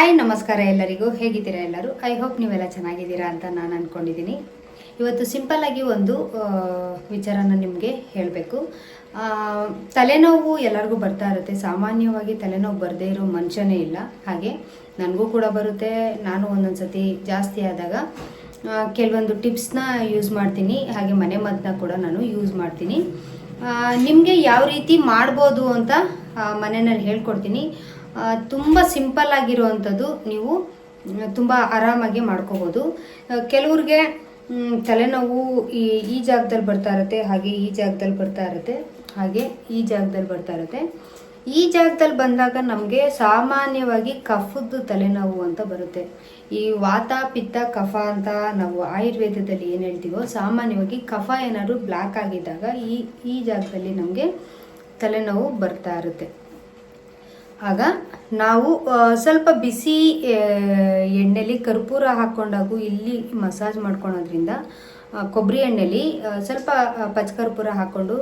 Hi ನಮಸ್ಕಾರ ಎಲ್ಲರಿಗೂ. ಹೇಗಿದ್ದೀರಾ ಎಲ್ಲರೂ? ಐ ಹೋಪ್ ನೀವೆಲ್ಲ ಚೆನ್ನಾಗಿದ್ದೀರಾ ಅಂತ ನಾನು ಅಂದ್ಕೊಂಡಿದ್ದೀನಿ. ಇವತ್ತು ಸಿಂಪಲ್ಲಾಗಿ ಒಂದು ವಿಚಾರನ ನಿಮಗೆ ಹೇಳಬೇಕು. ತಲೆನೋವು ಎಲ್ಲರಿಗೂ ಬರ್ತಾ ಇರುತ್ತೆ. ಸಾಮಾನ್ಯವಾಗಿ ತಲೆನೋವು ಬರದೇ ಇರೋ ಮನುಷ್ಯನೇ ಇಲ್ಲ. ಹಾಗೆ ನನಗೂ ಕೂಡ ಬರುತ್ತೆ. ನಾನು ಒಂದೊಂದು ಸತಿ ಜಾಸ್ತಿ ಆದಾಗ ಕೆಲವೊಂದು ಟಿಪ್ಸ್ನ ಯೂಸ್ ಮಾಡ್ತೀನಿ. ಹಾಗೆ ಮನೆ ಮದ್ದನ್ನ ಕೂಡ ನಾನು ಯೂಸ್ ಮಾಡ್ತೀನಿ. ನಿಮಗೆ ಯಾವ ರೀತಿ ಮಾಡ್ಬೋದು ಅಂತ ಮನೆಯಲ್ಲಿ ಹೇಳ್ಕೊಡ್ತೀನಿ. ತುಂಬ ಸಿಂಪಲ್ ಆಗಿರುವಂಥದ್ದು, ನೀವು ತುಂಬ ಆರಾಮಾಗಿ ಮಾಡ್ಕೋಬೋದು. ಕೆಲವ್ರಿಗೆ ತಲೆನೋವು ಈ ಜಾಗದಲ್ಲಿ ಬರ್ತಾ ಇರುತ್ತೆ, ಹಾಗೆ ಈ ಜಾಗದಲ್ಲಿ ಬರ್ತಾ ಇರುತ್ತೆ, ಹಾಗೆ ಈ ಜಾಗದಲ್ಲಿ ಬರ್ತಾ ಇರುತ್ತೆ. ಈ ಜಾಗದಲ್ಲಿ ಬಂದಾಗ ನಮಗೆ ಸಾಮಾನ್ಯವಾಗಿ ಕಫದ್ದು ತಲೆನೋವು ಅಂತ ಬರುತ್ತೆ. ಈ ವಾತ ಪಿತ್ತ ಕಫ ಅಂತ ನಾವು ಆಯುರ್ವೇದದಲ್ಲಿ ಏನು ಹೇಳ್ತೀವೋ, ಸಾಮಾನ್ಯವಾಗಿ ಕಫ ಏನಾದರೂ ಬ್ಲ್ಯಾಕ್ ಆಗಿದ್ದಾಗ ಈ ಜಾಗದಲ್ಲಿ ನಮಗೆ ತಲೆನೋವು ಬರ್ತಾ ಇರುತ್ತೆ. ಆಗ ನಾವು ಸ್ವಲ್ಪ ಬಿಸಿ ಎಣ್ಣೆಲಿ ಕರ್ಪೂರ ಹಾಕ್ಕೊಂಡಾಗೂ ಇಲ್ಲಿ ಮಸಾಜ್ ಮಾಡ್ಕೊಳೋದ್ರಿಂದ, ಕೊಬ್ಬರಿ ಎಣ್ಣೆಲಿ ಸ್ವಲ್ಪ ಪಚ್ಚಕರ್ಪೂರ ಹಾಕ್ಕೊಂಡು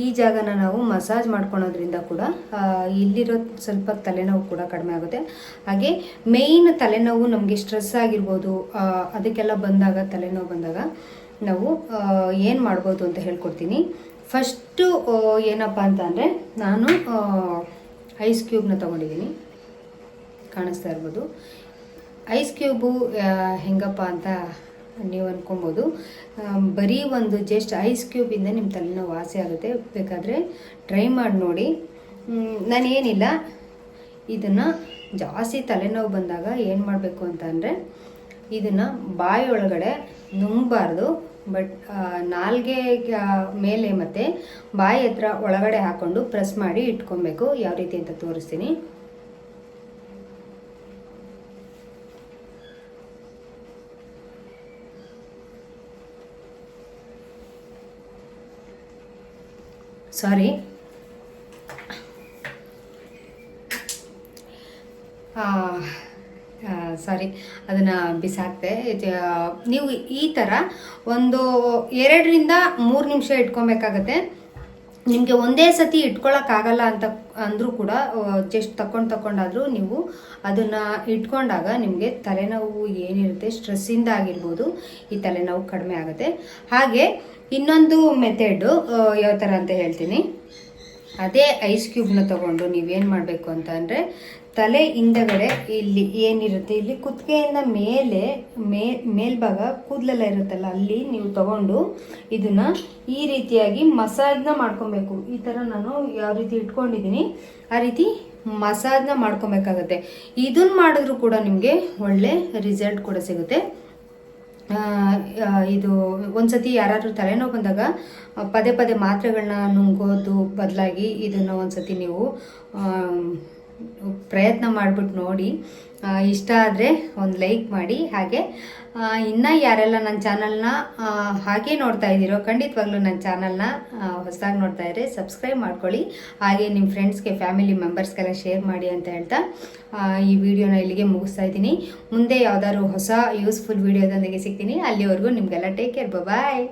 ಈ ಜಾಗನ ನಾವು ಮಸಾಜ್ ಮಾಡ್ಕೊಳೋದ್ರಿಂದ ಕೂಡ ಇಲ್ಲಿರೋ ಸ್ವಲ್ಪ ತಲೆನೋವು ಕೂಡ ಕಡಿಮೆ ಆಗುತ್ತೆ. ಹಾಗೆ ಮೇಯ್ನ್ ತಲೆನೋವು ನಮಗೆ ಸ್ಟ್ರೆಸ್ ಆಗಿರ್ಬೋದು, ಅದಕ್ಕೆಲ್ಲ ಬಂದಾಗ ತಲೆನೋವು ಬಂದಾಗ ನಾವು ಏನು ಮಾಡ್ಬೋದು ಅಂತ ಹೇಳ್ಕೊಡ್ತೀನಿ. ಫಸ್ಟು ಏನಪ್ಪ ಅಂತ ಅಂದರೆ, ನಾನು ಐಸ್ ಕ್ಯೂಬ್ನ ತೊಗೊಂಡಿದ್ದೀನಿ, ಕಾಣಿಸ್ತಾ ಇರ್ಬೋದು. ಐಸ್ ಕ್ಯೂಬು ಹೆಂಗಪ್ಪ ಅಂತ ನೀವು ಅಂದ್ಕೊಬೋದು. ಬರೀ ಒಂದು ಜಸ್ಟ್ ಐಸ್ ಕ್ಯೂಬಿಂದ ನಿಮ್ಮ ತಲೆನೋವು ವಾಸಿ ಆಗುತ್ತೆ. ಬೇಕಾದರೆ ಟ್ರೈ ಮಾಡಿ ನೋಡಿ. ನಾನೇನಿಲ್ಲ, ಇದನ್ನು ಜಾಸ್ತಿ ತಲೆನೋವು ಬಂದಾಗ ಏನು ಮಾಡಬೇಕು ಅಂತ ಅಂದರೆ, ಇದನ್ನು ಬಾಯಿ ಒಳಗಡೆ ನುಂಗಬಾರ್ದು, ಬಟ್ ನಾಲ್ಗೆ ಮೇಲೆ ಮತ್ತು ಬಾಯಿ ಹತ್ರ ಒಳಗಡೆ ಹಾಕ್ಕೊಂಡು ಪ್ರೆಸ್ ಮಾಡಿ ಇಟ್ಕೊಬೇಕು. ಯಾವ ರೀತಿ ಅಂತ ತೋರಿಸ್ತೀನಿ. ಸಾರಿ, ಅದನ್ನು ಬಿಸಾಕ್ತೆ. ನೀವು ಈ ಥರ ಒಂದು 2-3 ನಿಮಿಷ ಇಟ್ಕೊಬೇಕಾಗತ್ತೆ. ನಿಮಗೆ ಒಂದೇ ಸತಿ ಇಟ್ಕೊಳ್ಳೋಕ್ಕಾಗಲ್ಲ ಅಂತ ಅಂದರೂ ಕೂಡ ಜಸ್ಟ್ ತಗೊಂಡಾದರೂ ನೀವು ಅದನ್ನು ಇಟ್ಕೊಂಡಾಗ ನಿಮಗೆ ತಲೆನೋವು ಏನಿರುತ್ತೆ, ಸ್ಟ್ರೆಸ್ಸಿಂದ ಆಗಿರ್ಬೋದು, ಈ ತಲೆನೋವು ಕಡಿಮೆ ಆಗುತ್ತೆ. ಹಾಗೆ ಇನ್ನೊಂದು ಮೆಥಡು ಯಾವ ಥರ ಅಂತ ಹೇಳ್ತೀನಿ. ಅದೇ ಐಸ್ ಕ್ಯೂಬ್ನ ತೊಗೊಂಡು ನೀವೇನು ಮಾಡಬೇಕು ಅಂತ ಅಂದರೆ, ತಲೆ ಹಿಂದಗಡೆ ಇಲ್ಲಿ ಏನಿರುತ್ತೆ, ಇಲ್ಲಿ ಕುತ್ತಿಗೆಯಿಂದ ಮೇಲ್ಭಾಗ ಕೂದಲೆಲ್ಲ ಇರುತ್ತಲ್ಲ, ಅಲ್ಲಿ ನೀವು ತಗೊಂಡು ಇದನ್ನು ಈ ರೀತಿಯಾಗಿ ಮಸಾಜ್ನ ಮಾಡ್ಕೊಬೇಕು. ಈ ಥರ ನಾನು ಯಾವ ರೀತಿ ಇಟ್ಕೊಂಡಿದ್ದೀನಿ ಆ ರೀತಿ ಮಸಾಜ್ನ ಮಾಡ್ಕೊಬೇಕಾಗತ್ತೆ. ಇದನ್ನು ಮಾಡಿದ್ರೂ ಕೂಡ ನಿಮಗೆ ಒಳ್ಳೆ ರಿಸಲ್ಟ್ ಕೂಡ ಸಿಗುತ್ತೆ. ಇದು ಒಂದ್ಸತಿ ಯಾರಾದರೂ ತಲೆನೋವು ಬಂದಾಗ ಪದೇ ಮಾತ್ರೆಗಳನ್ನ ನುಂಗೋದು ಬದಲಾಗಿ ಇದನ್ನು ಒಂದ್ಸತಿ ನೀವು ಪ್ರಯತ್ನ ಮಾಡಿಬಿಟ್ಟು ನೋಡಿ. ಇಷ್ಟ ಆದರೆ ಒಂದು ಲೈಕ್ ಮಾಡಿ. ಹಾಗೆ ಇನ್ನೂ ಯಾರೆಲ್ಲ ನನ್ನ ಚಾನಲ್ನ ಹಾಗೆ ನೋಡ್ತಾ ಇದ್ದೀರೋ, ಖಂಡಿತವಾಗ್ಲೂ ನನ್ನ ಚಾನಲ್ನ ಹೊಸದಾಗಿ ನೋಡ್ತಾ ಇದ್ದರೆ ಸಬ್ಸ್ಕ್ರೈಬ್ ಮಾಡ್ಕೊಳ್ಳಿ. ಹಾಗೆ ನಿಮ್ಮ ಫ್ರೆಂಡ್ಸ್ಗೆ, ಫ್ಯಾಮಿಲಿ ಮೆಂಬರ್ಸ್ಗೆಲ್ಲ ಶೇರ್ ಮಾಡಿ ಅಂತ ಹೇಳ್ತಾ ಈ ವಿಡಿಯೋನ ಇಲ್ಲಿಗೆ ಮುಗಿಸ್ತಾ ಇದ್ದೀನಿ. ಮುಂದೆ ಯಾವುದಾದ್ರು ಹೊಸ ಯೂಸ್ಫುಲ್ ವಿಡಿಯೋದೊಂದಿಗೆ ಸಿಗ್ತೀನಿ. ಅಲ್ಲಿವರೆಗೂ ನಿಮಗೆಲ್ಲ ಟೇಕ್ ಕೇರ್, ಬಾಯ್.